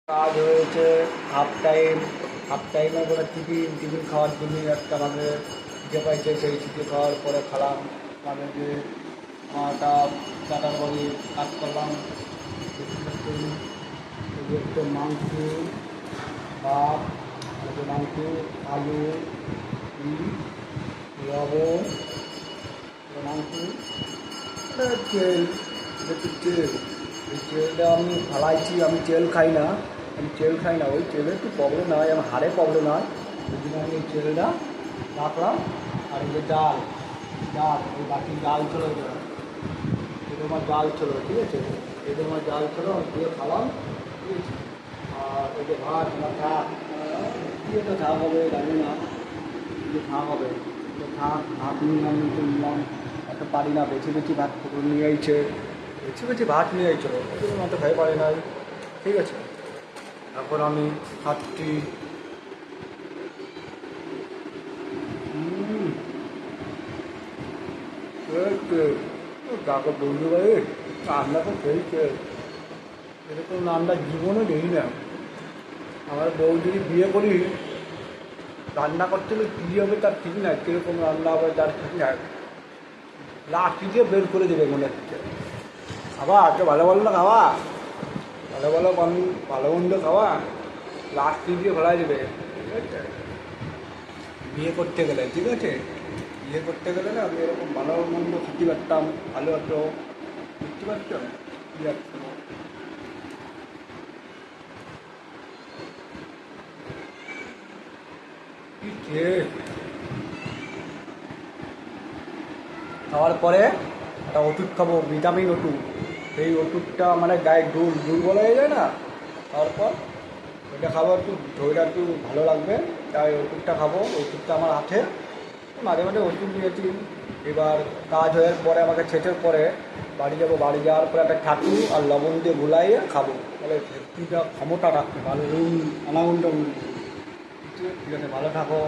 কাজ হয়েছে হাফ টাইমে করে টিফিন খাওয়ার জন্য একটা মানে ছিটে পাইছে, সেই ছিটে খাওয়ার পরে খেলাম মানে যে একটা কাটার বাড়ি কাজ করলাম। একটু মাংস, ভাত, একটু মাংস, আলু, লবণ, মাংস, তেল, একটু তেল। এই তেলটা আমি ফালাইছি, আমি তেল খাই না, ওই তেলে একটু প্রবলেম হয়, আমার হাড়ে প্রবলেম হয়, ওই জন্য আমি এই তেলটা রাখলাম। আর এই যে ডাল, ওই বাকি ডাল ছিল, এটা আমার ডাল ছিল, ঠিক আছে, এটা আমার ডাল ছিল, আমি দিয়ে খালাম, ঠিক আছে। আর ওই যে ভাত আমার থাক, দিয়ে তো থাক হবে, জানি না দিয়ে থাক হবে, তো থাক, ভাত নিলাম, নিলাম, এত পারি না, বেছে ভাত নিয়ে আইছে, বেছে ভাত নিয়ে আইছিল, ওই জন্য অত খাই পারি নাই, ঠিক আছে। তারপর আমি খাচ্ছি। কাকে বলতে পারে, রান্না তো খেয়েছে, এরকম রান্না জীবনে দেখি না। আমার বউ যদি বিয়ে করি, রান্না করতে হলে কী হবে তার ঠিক নাই, কীরকম রান্না হবে তার ঠিক নাই, লাঠি দিয়ে বের করে দেবে মনে হচ্ছে। খাওয়া আজকে ভালো ভালো না খাওয়া, ভালো মন্দ খাওয়া, লাঠি দিয়ে ফেলাই দেবে, ঠিক আছে। বিয়ে করতে গেলে, ঠিক আছে, বিয়ে করতে গেলে না আমি এরকম ভালো মন্দ খেতে পারতাম, ভালো হতো, বুঝতে পারতাম কী আসতো। কি টেস্ট। খাওয়ার পরে একটা ওষুধ খাবো, ভিটামিন ওষুধ, সেই ওষুধটা মানে গায়ে দুর্বল হয়ে যায় না, তারপর ওইটা খাবো, একটু শরীরটা একটু ভালো লাগবে, তাই ওষুধটা খাবো। ওষুধটা আমার আছে, মাঝে মাঝে ওষুধ নিয়েছি। এবার কাজ হয়ে পরে আমাকে ছেঁচের পরে বাড়ি যাবো, বাড়ি যাওয়ার পরে একটা ছাতু আর লবণ দিয়ে গুলাইয়ে খাবো, তাহলে শক্তিটা ক্ষমতা রাখতে ভালো, আনাগুনটা, ঠিক আছে, ভালো থাকো।